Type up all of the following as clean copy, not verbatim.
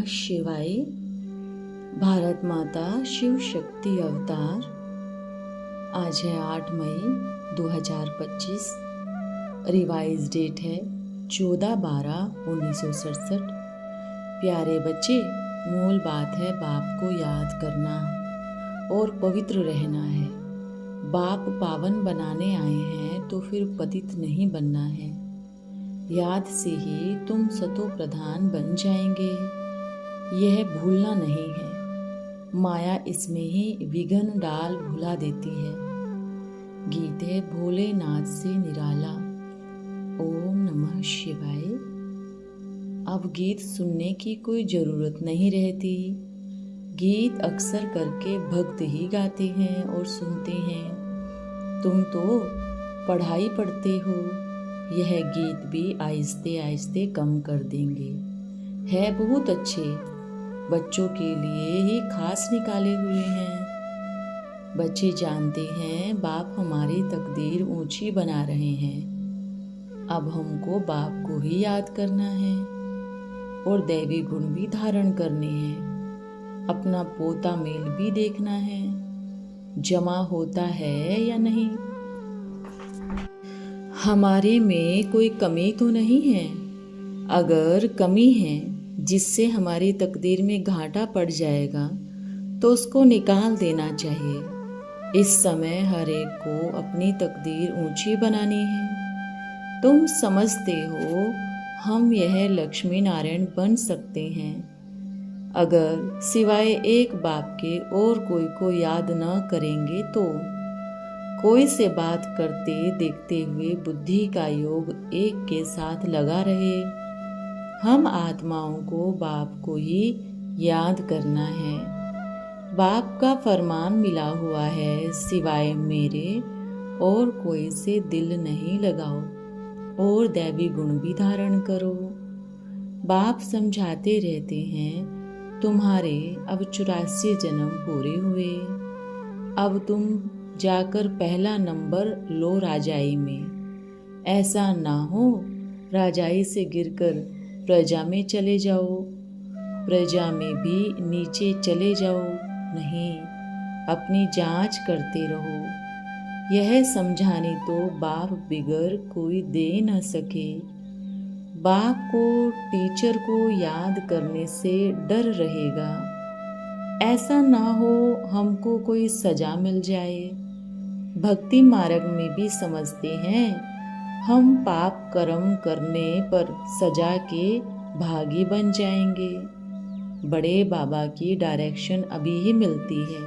नमः शिवाय। भारत माता शिव शक्ति अवतार। आज है 8 मई 2025। रिवाइज डेट है 14/12/1967। प्यारे बच्चे, मूल बात है बाप को याद करना और पवित्र रहना है। बाप पावन बनाने आए हैं तो फिर पतित नहीं बनना है। याद से ही तुम सतो प्रधान बन जाएंगे, यह भूलना नहीं है। माया इसमें ही विघ्न डाल भुला देती है। गीत है भोलेनाथ से निराला। ओम नमः शिवाय। अब गीत सुनने की कोई जरूरत नहीं रहती। गीत अक्सर करके भक्त ही गाते हैं और सुनते हैं। तुम तो पढ़ाई पढ़ते हो, यह गीत भी आहिस्ते आहिस्ते कम कर देंगे। है बहुत अच्छे, बच्चों के लिए ही खास निकाले हुए हैं। बच्चे जानते हैं बाप हमारी तकदीर ऊंची बना रहे हैं। अब हमको बाप को ही याद करना है और दैवी गुण भी धारण करने हैं। अपना पोता मेल भी देखना है, जमा होता है या नहीं। हमारे में कोई कमी तो नहीं है। अगर कमी है जिससे हमारी तकदीर में घाटा पड़ जाएगा तो उसको निकाल देना चाहिए। इस समय हर एक को अपनी तकदीर ऊंची बनानी है। तुम समझते हो हम यह लक्ष्मी नारायण बन सकते हैं अगर सिवाय एक बाप के और कोई को याद न करेंगे तो। कोई से बात करते देखते हुए बुद्धि का योग एक के साथ लगा रहे। हम आत्माओं को बाप को ही याद करना है। बाप का फरमान मिला हुआ है, सिवाय मेरे और कोई से दिल नहीं लगाओ और दैवी गुण भी धारण करो। बाप समझाते रहते हैं तुम्हारे अब 84 जन्म पूरे हुए। अब तुम जाकर पहला नंबर लो राजाई में। ऐसा ना हो राजाई से गिरकर प्रजा में चले जाओ, प्रजा में भी नीचे चले जाओ। नहीं, अपनी जांच करते रहो। यह समझाने तो बाप बिगर कोई दे न सके। बाप को टीचर को याद करने से डर रहेगा। ऐसा ना हो हमको कोई सजा मिल जाए। भक्ति मार्ग में भी समझते हैं हम पाप कर्म करने पर सजा के भागी बन जाएंगे। बड़े बाबा की डायरेक्शन अभी ही मिलती है,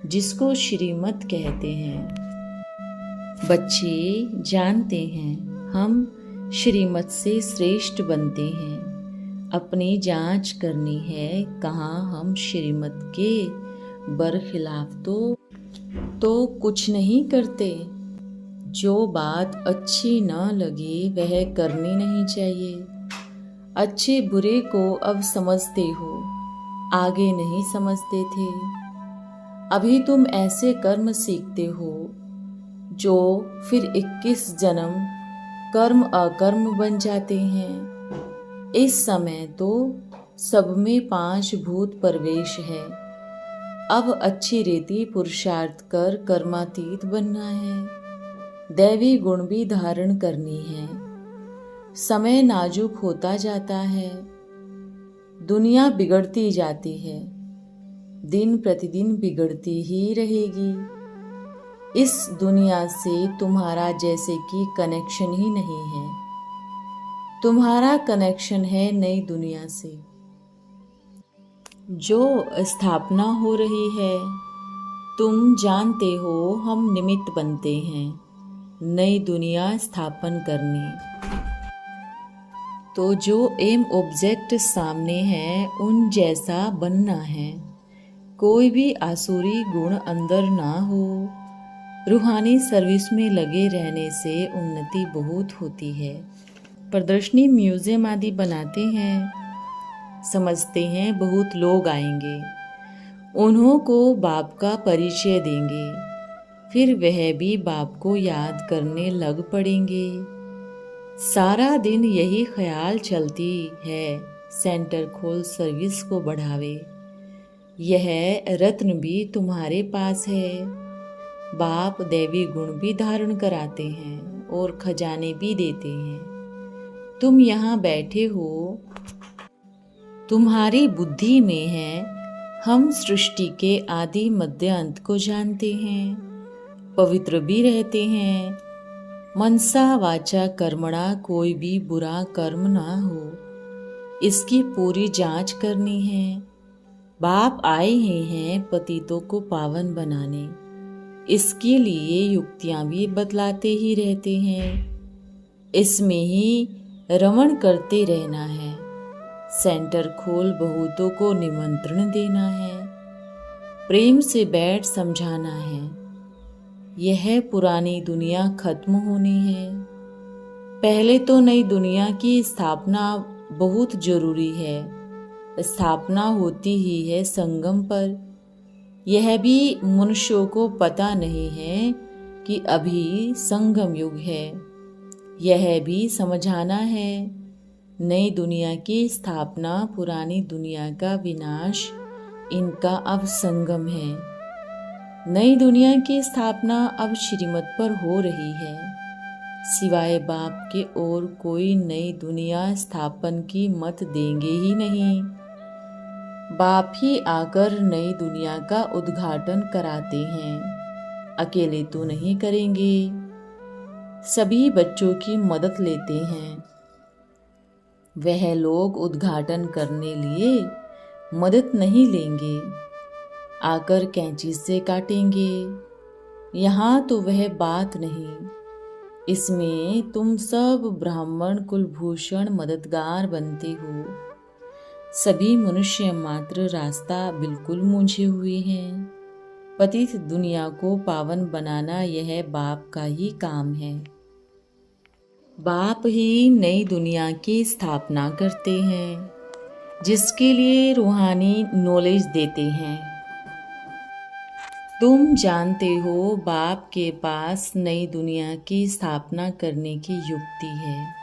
जिसको श्रीमत कहते हैं। बच्चे जानते हैं हम श्रीमत से श्रेष्ठ बनते हैं। अपनी जांच करनी है कहाँ हम श्रीमत के बरखिलाफ तो कुछ नहीं करते। जो बात अच्छी न लगे वह करनी नहीं चाहिए। अच्छे बुरे को अब समझते हो, आगे नहीं समझते थे। अभी तुम ऐसे कर्म सीखते हो जो फिर 21 जन्म कर्म अकर्म बन जाते हैं। इस समय तो सब में 5 भूत प्रवेश है। अब अच्छी रीति पुरुषार्थ कर कर्मातीत बनना है। दैवी गुण भी धारण करनी है। समय नाजुक होता जाता है, दुनिया बिगड़ती जाती है, दिन प्रतिदिन बिगड़ती ही रहेगी। इस दुनिया से तुम्हारा जैसे कि कनेक्शन ही नहीं है। तुम्हारा कनेक्शन है नई दुनिया से, जो स्थापना हो रही है। तुम जानते हो हम निमित्त बनते हैं नई दुनिया स्थापन करने। तो जो एम ऑब्जेक्ट सामने है उन जैसा बनना है। कोई भी आसुरी गुण अंदर ना हो। रूहानी सर्विस में लगे रहने से उन्नति बहुत होती है। प्रदर्शनी म्यूजियम आदि बनाते हैं, समझते हैं बहुत लोग आएंगे, उन्हों को बाप का परिचय देंगे, फिर वह भी बाप को याद करने लग पड़ेंगे। सारा दिन यही ख्याल चलती है, सेंटर खोल सर्विस को बढ़ावे। यह रत्न भी तुम्हारे पास है। बाप दैवी गुण भी धारण कराते हैं और खजाने भी देते हैं। तुम यहाँ बैठे हो, तुम्हारी बुद्धि में है। हम सृष्टि के आदि मध्य अंत को जानते हैं, पवित्र भी रहते हैं। मनसा वाचा कर्मणा कोई भी बुरा कर्म ना हो, इसकी पूरी जांच करनी है। बाप आए ही हैं पतितों को पावन बनाने, इसके लिए युक्तियां भी बतलाते ही रहते हैं। इसमें ही रमण करते रहना है। सेंटर खोल बहुतों को निमंत्रण देना है, प्रेम से बैठ समझाना है। यह पुरानी दुनिया खत्म होनी है। पहले तो नई दुनिया की स्थापना बहुत जरूरी है। स्थापना होती ही है संगम पर। यह भी मनुष्यों को पता नहीं है कि अभी संगम युग है। यह भी समझाना है। नई दुनिया की स्थापना, पुरानी दुनिया का विनाश, इनका अब संगम है। नई दुनिया की स्थापना अब श्रीमत पर हो रही है। सिवाय बाप के और कोई नई दुनिया स्थापन की मत देंगे ही नहीं। बाप ही आकर नई दुनिया का उद्घाटन कराते हैं, अकेले तो नहीं करेंगे। सभी बच्चों की मदद लेते हैं। वह लोग उद्घाटन करने लिए मदद नहीं लेंगे, आकर कैंची से काटेंगे। यहाँ तो वह बात नहीं। इसमें तुम सब ब्राह्मण कुलभूषण मददगार बनते हो। सभी मनुष्य मात्र रास्ता बिल्कुल मूंझे हुए हैं। पतित दुनिया को पावन बनाना यह बाप का ही काम है। बाप ही नई दुनिया की स्थापना करते हैं, जिसके लिए रूहानी नॉलेज देते हैं। तुम जानते हो बाप के पास नई दुनिया की स्थापना करने की युक्ति है।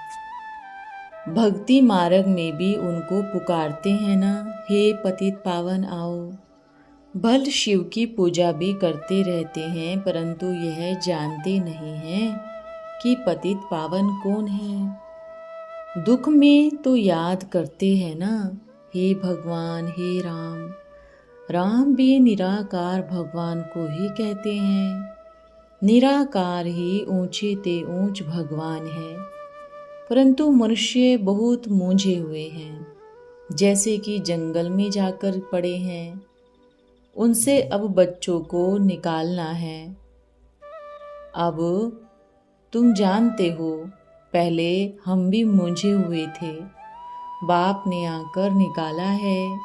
भक्ति मार्ग में भी उनको पुकारते हैं ना, हे पतित पावन आओ। भल शिव की पूजा भी करते रहते हैं, परंतु यह जानते नहीं हैं कि पतित पावन कौन है। दुख में तो याद करते हैं ना, हे भगवान, हे राम। राम भी निराकार भगवान को ही कहते हैं। निराकार ही ऊंचे ते ऊंच भगवान है। परंतु मनुष्य बहुत मूंझे हुए हैं, जैसे कि जंगल में जाकर पड़े हैं। उनसे अब बच्चों को निकालना है। अब तुम जानते हो, पहले हम भी मूंझे हुए थे, बाप ने आकर निकाला है।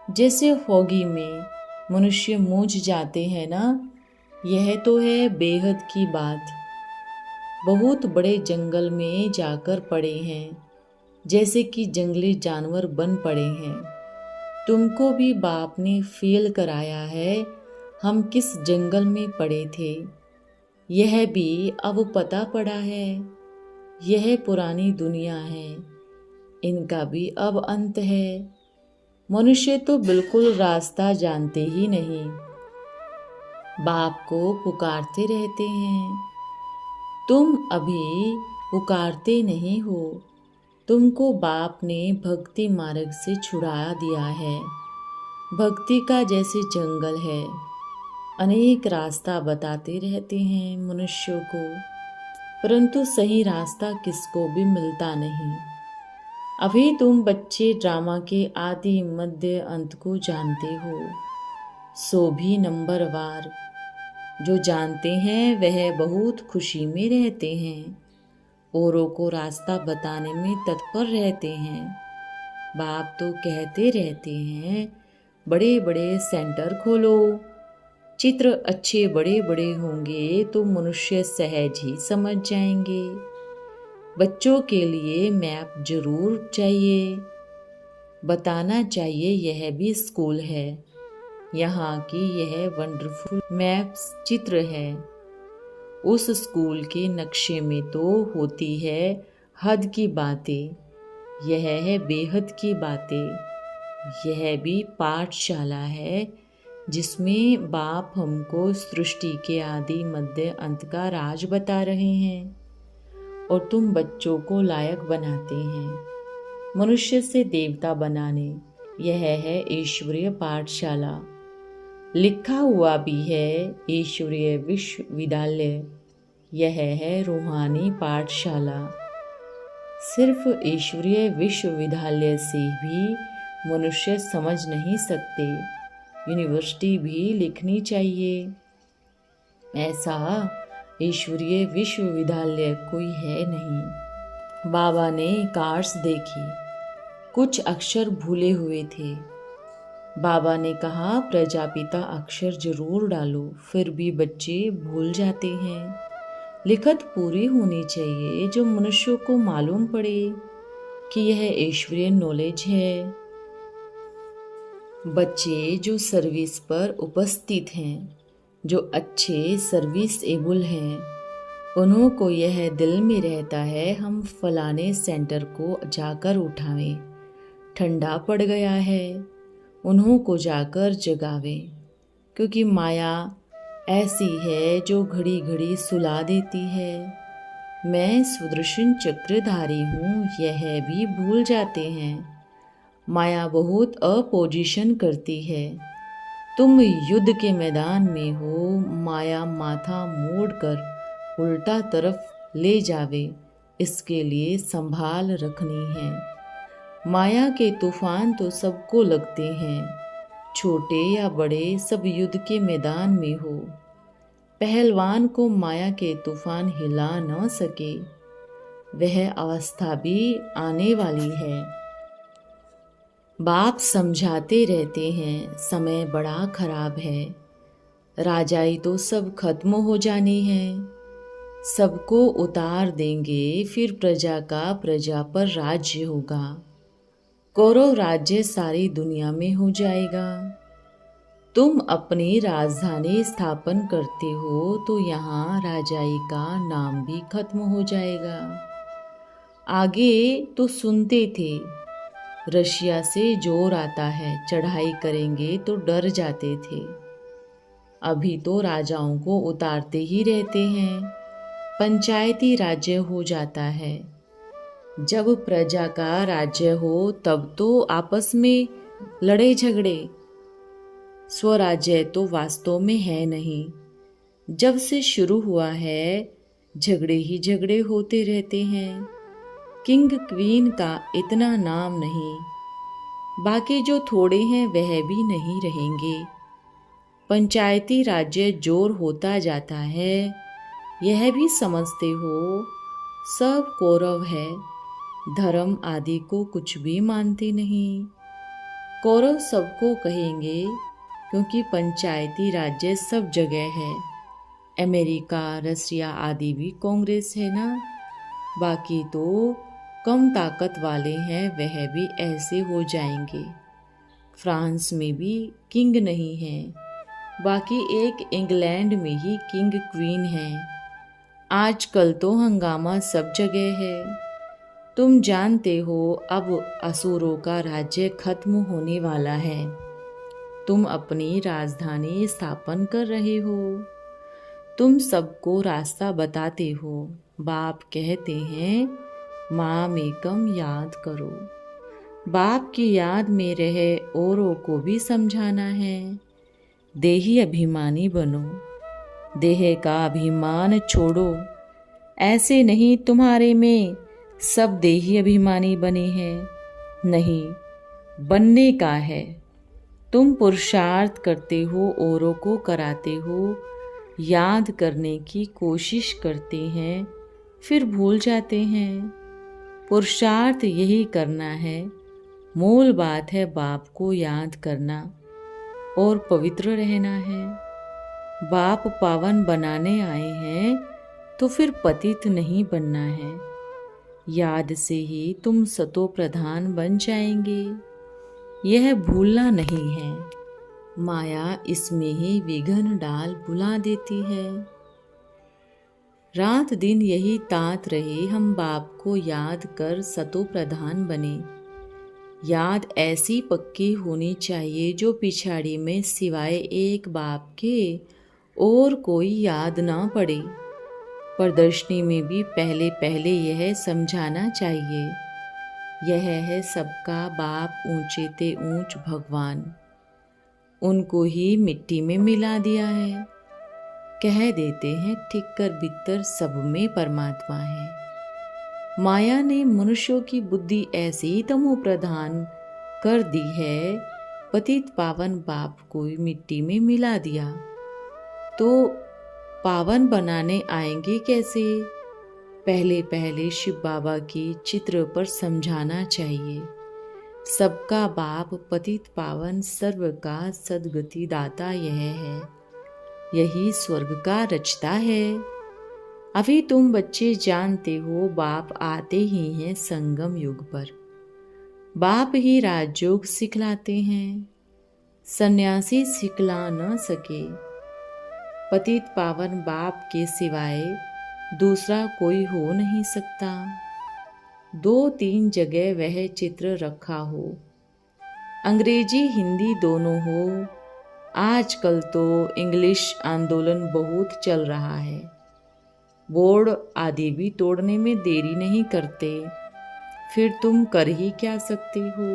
जैसे फोगी में मनुष्य मूंझ जाते हैं ना, यह तो है बेहद की बात। बहुत बड़े जंगल में जाकर पड़े हैं, जैसे कि जंगली जानवर बन पड़े हैं। तुमको भी बाप ने फेल कराया है। हम किस जंगल में पड़े थे, यह भी अब पता पड़ा है। यह पुरानी दुनिया है, इनका भी अब अंत है। मनुष्य तो बिल्कुल रास्ता जानते ही नहीं, बाप को पुकारते रहते हैं। तुम अभी पुकारते नहीं हो। तुमको बाप ने भक्ति मार्ग से छुड़ा दिया है। भक्ति का जैसे जंगल है, अनेक रास्ता बताते रहते हैं मनुष्यों को, परंतु सही रास्ता किसको भी मिलता नहीं। अभी तुम बच्चे ड्रामा के आदि मध्य अंत को जानते हो, सो भी नंबरवार। जो जानते हैं वह बहुत खुशी में रहते हैं, औरों को रास्ता बताने में तत्पर रहते हैं। बाप तो कहते रहते हैं, बड़े बड़े सेंटर खोलो। चित्र अच्छे बड़े बड़े होंगे तो मनुष्य सहज ही समझ जाएंगे। बच्चों के लिए मैप जरूर चाहिए, बताना चाहिए यह भी स्कूल है। यहाँ की यह वंडरफुल मैप्स चित्र है। उस स्कूल के नक्शे में तो होती है हद की बातें। यह है बेहद की बातें। यह भी पाठशाला है जिसमें बाप हमको सृष्टि के आदि मध्य अंत का राज बता रहे हैं और तुम बच्चों को लायक बनाते हैं मनुष्य से देवता बनाने। यह है ईश्वरीय पाठशाला। लिखा हुआ भी है ईश्वरीय विश्वविद्यालय। यह है रूहानी पाठशाला। सिर्फ ईश्वरीय विश्वविद्यालय से भी मनुष्य समझ नहीं सकते, यूनिवर्सिटी भी लिखनी चाहिए। ऐसा ईश्वरीय विश्वविद्यालय कोई है नहीं। बाबा ने कार्ड्स देखी, कुछ अक्षर भूले हुए थे। बाबा ने कहा प्रजापिता अक्षर जरूर डालो, फिर भी बच्चे भूल जाते हैं। लिखत पूरी होनी चाहिए जो मनुष्यों को मालूम पड़े कि यह ईश्वरीय नॉलेज है। बच्चे जो सर्विस पर उपस्थित हैं, जो अच्छे सर्विस एबल हैं, उन्हों को यह दिल में रहता है हम फलाने सेंटर को जाकर उठावें, ठंडा पड़ गया है, उन्हों को जाकर जगावें, क्योंकि माया ऐसी है जो घड़ी घड़ी सुला देती है। मैं सुदर्शन चक्रधारी हूँ, यह भी भूल जाते हैं। माया बहुत अपोजिशन करती है। तुम युद्ध के मैदान में हो, माया माथा मोड़कर उल्टा तरफ ले जावे, इसके लिए संभाल रखनी है। माया के तूफान तो सबको लगते हैं, छोटे या बड़े सब युद्ध के मैदान में हो। पहलवान को माया के तूफान हिला न सके, वह अवस्था भी आने वाली है। बाप समझाते रहते हैं समय बड़ा खराब है, राजाई तो सब खत्म हो जानी है, सबको उतार देंगे, फिर प्रजा का प्रजा पर राज्य होगा। कौरव राज्य सारी दुनिया में हो जाएगा। तुम अपनी राजधानी स्थापन करते हो तो यहाँ राजाई का नाम भी खत्म हो जाएगा। आगे तो सुनते थे रशिया से जोर आता है, चढ़ाई करेंगे तो डर जाते थे। अभी तो राजाओं को उतारते ही रहते हैं, पंचायती राज्य हो जाता है। जब प्रजा का राज्य हो तब तो आपस में लड़े झगड़े, स्वराज्य तो वास्तव में है नहीं। जब से शुरू हुआ है झगड़े ही झगड़े होते रहते हैं। किंग क्वीन का इतना नाम नहीं, बाकी जो थोड़े हैं वह भी नहीं रहेंगे। पंचायती राज्य जोर होता जाता है, यह भी समझते हो सब कौरव है, धर्म आदि को कुछ भी मानते नहीं। कौरव सबको कहेंगे क्योंकि पंचायती राज्य सब जगह है। अमेरिका, रसिया आदि भी कांग्रेस है ना। बाकी तो कम ताकत वाले हैं, वह भी ऐसे हो जाएंगे। फ्रांस में भी किंग नहीं है, बाकी एक इंग्लैंड में ही किंग क्वीन है। आजकल तो हंगामा सब जगह है। तुम जानते हो अब असुरों का राज्य खत्म होने वाला है। तुम अपनी राजधानी स्थापन कर रहे हो, तुम सबको रास्ता बताते हो। बाप कहते हैं माम एकम याद करो। बाप की याद में रहे औरों को भी समझाना है। देही अभिमानी बनो, देह का अभिमान छोड़ो। ऐसे नहीं तुम्हारे में सब देही अभिमानी बने हैं, नहीं, बनने का है। तुम पुरुषार्थ करते हो, औरों को कराते हो, याद करने की कोशिश करते हैं, फिर भूल जाते हैं। पुरुषार्थ यही करना है, मूल बात है बाप को याद करना और पवित्र रहना है। बाप पावन बनाने आए हैं तो फिर पतित नहीं बनना है। याद से ही तुम सतो प्रधान बन जाएंगे, यह भूलना नहीं है। माया इसमें ही विघ्न डाल बुला देती है। रात दिन यही तात रहे, हम बाप को याद कर सतो प्रधान बने। याद ऐसी पक्की होनी चाहिए जो पिछाड़ी में सिवाय एक बाप के और कोई याद ना पड़े। प्रदर्शनी में भी पहले पहले यह समझाना चाहिए, यह है सबका बाप ऊंचे ते ऊंच भगवान। उनको ही मिट्टी में मिला दिया है। कह देते हैं ठिक्कर बित्तर सब में परमात्मा है। माया ने मनुष्यों की बुद्धि ऐसी तमो प्रधान कर दी है, पतित पावन बाप को मिट्टी में मिला दिया, तो पावन बनाने आएंगे कैसे? पहले पहले शिव बाबा की चित्र पर समझाना चाहिए। सबका बाप पतित पावन सर्व का सद्गति दाता यह है, यही स्वर्ग का रचता है। अभी तुम बच्चे जानते हो बाप आते ही हैं संगम युग पर। बाप ही राजयोग सिखलाते हैं, सन्यासी सिखला न सके। पतित पावन बाप के सिवाय दूसरा कोई हो नहीं सकता। 2-3 जगह वह चित्र रखा हो, अंग्रेजी हिंदी दोनों हो। आजकल तो इंग्लिश आंदोलन बहुत चल रहा है। बोर्ड आदि भी तोड़ने में देरी नहीं करते, फिर तुम कर ही क्या सकते हो।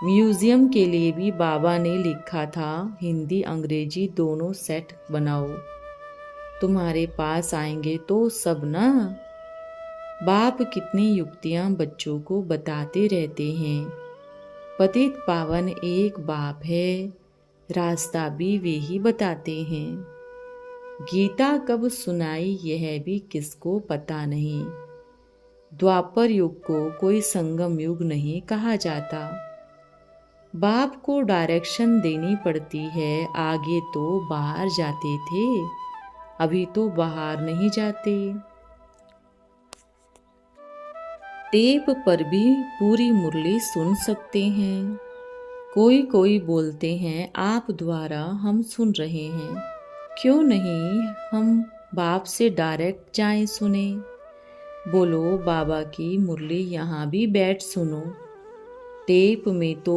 म्यूजियम के लिए भी बाबा ने लिखा था हिंदी अंग्रेजी दोनों सेट बनाओ, तुम्हारे पास आएंगे तो सब ना। बाप कितनी युक्तियां बच्चों को बताते रहते हैं। पतित पावन एक बाप है, रास्ता भी वे ही बताते हैं। गीता कब सुनाई यह भी किसको पता नहीं। द्वापर युग को कोई संगम युग नहीं कहा जाता। बाप को डायरेक्शन देनी पड़ती है। आगे तो बाहर जाते थे, अभी तो बाहर नहीं जाते। टेप पर भी पूरी मुरली सुन सकते हैं। कोई कोई बोलते हैं आप द्वारा हम सुन रहे हैं, क्यों नहीं हम बाप से डायरेक्ट जाएं सुने। बोलो बाबा की मुरली यहाँ भी बैठ सुनो। टेप में तो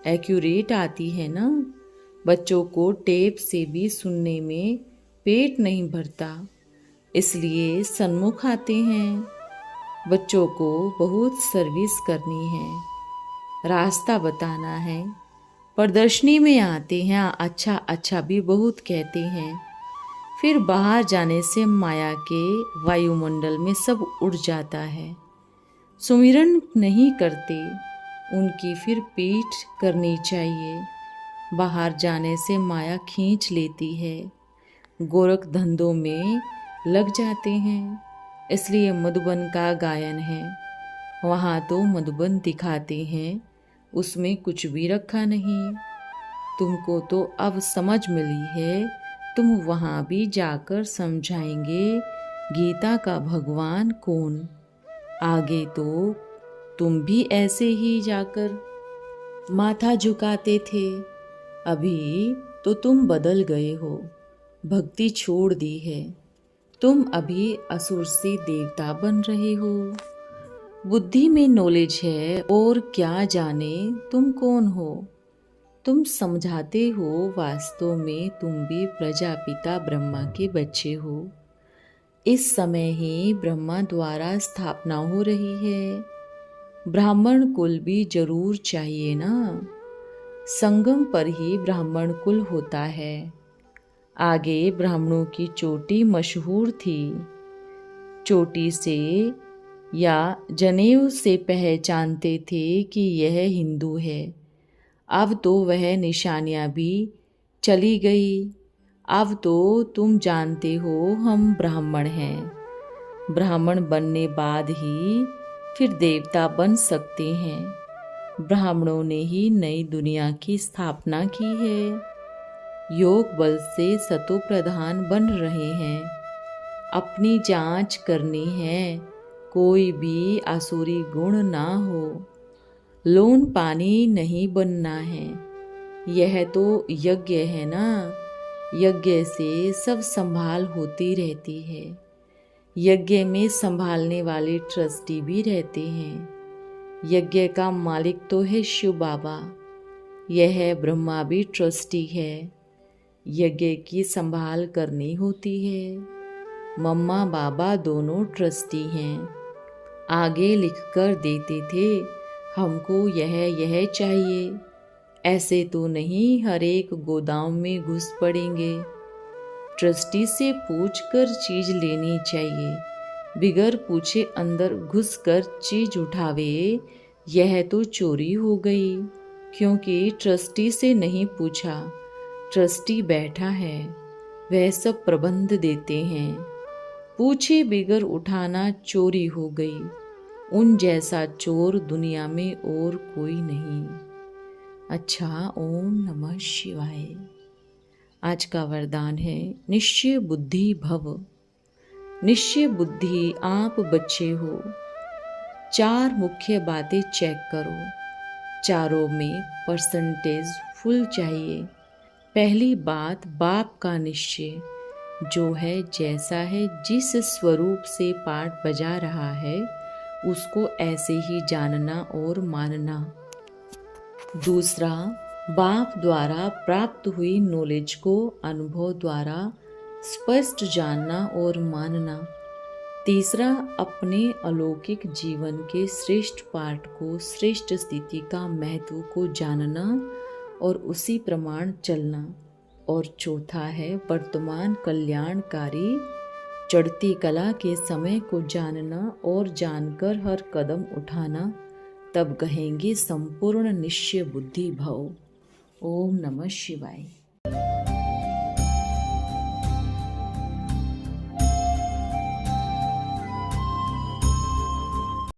एक्यूरेट आती है ना। बच्चों को टेप से भी सुनने में पेट नहीं भरता, इसलिए सन्मुख आते हैं। बच्चों को बहुत सर्विस करनी है, रास्ता बताना है। प्रदर्शनी में आते हैं, अच्छा अच्छा भी बहुत कहते हैं, फिर बाहर जाने से माया के वायुमंडल में सब उड़ जाता है। सुमिरन नहीं करते, उनकी फिर पीठ करनी चाहिए। बाहर जाने से माया खींच लेती है, गोरख धंधों में लग जाते हैं। इसलिए मधुबन का गायन है, वहाँ तो मधुबन दिखाते हैं, उसमें कुछ भी रखा नहीं। तुमको तो अब समझ मिली है, तुम वहाँ भी जाकर समझाएंगे गीता का भगवान कौन। आगे तो तुम भी ऐसे ही जाकर माथा झुकाते थे, अभी तो तुम बदल गए हो, भक्ति छोड़ दी है। तुम अभी असुर से देवता बन रहे हो। बुद्धि में नॉलेज है और क्या जाने तुम कौन हो। तुम समझाते हो, वास्तव में तुम भी प्रजापिता ब्रह्मा के बच्चे हो। इस समय ही ब्रह्मा द्वारा स्थापना हो रही है। ब्राह्मण कुल भी जरूर चाहिए ना। संगम पर ही ब्राह्मण कुल होता है। आगे ब्राह्मणों की चोटी मशहूर थी। चोटी से या जनेऊ से पहचानते थे कि यह हिंदू है। अब तो वह निशानियाँ भी चली गई। अब तो तुम जानते हो हम ब्राह्मण हैं। ब्राह्मण बनने बाद ही फिर देवता बन सकते हैं। ब्राह्मणों ने ही नई दुनिया की स्थापना की है। योग बल से सतो प्रधान बन रहे हैं। अपनी जांच करनी है, कोई भी आसुरी गुण ना हो। लोन पानी नहीं बनना है। यह तो यज्ञ है ना, यज्ञ से सब संभाल होती रहती है। यज्ञ में संभालने वाले ट्रस्टी भी रहते हैं। यज्ञ का मालिक तो है शिव बाबा, यह ब्रह्मा भी ट्रस्टी है। यज्ञ की संभाल करनी होती है। मम्मा बाबा दोनों ट्रस्टी हैं। आगे लिखकर देते थे, हमको यह चाहिए। ऐसे तो नहीं हर एक गोदाम में घुस पड़ेंगे। ट्रस्टी से पूछकर चीज लेनी चाहिए। बिगर पूछे अंदर घुसकर चीज उठावे, यह तो चोरी हो गई, क्योंकि ट्रस्टी से नहीं पूछा। ट्रस्टी बैठा है, वह सब प्रबंध देते हैं। पूछे बिगर उठाना चोरी हो गई। उन जैसा चोर दुनिया में और कोई नहीं। अच्छा, ओम नमः शिवाय। आज का वरदान है निश्चय बुद्धि भव। निश्चय बुद्धि आप बच्चे हो। 4 मुख्य बातें चेक करो, चारों में परसेंटेज फुल चाहिए। पहली बात, बाप का निश्चय, जो है जैसा है, जिस स्वरूप से पाठ बजा रहा है उसको ऐसे ही जानना और मानना। दूसरा, बाप द्वारा प्राप्त हुई नॉलेज को अनुभव द्वारा स्पष्ट जानना और मानना। तीसरा, अपने अलौकिक जीवन के श्रेष्ठ पाठ को, श्रेष्ठ स्थिति का महत्व को जानना और उसी प्रमाण चलना। और चौथा है वर्तमान कल्याणकारी चढ़ती कला के समय को जानना और जानकर हर कदम उठाना। तब कहेंगे संपूर्ण निश्चय बुद्धि भव। ओम नमः शिवाय।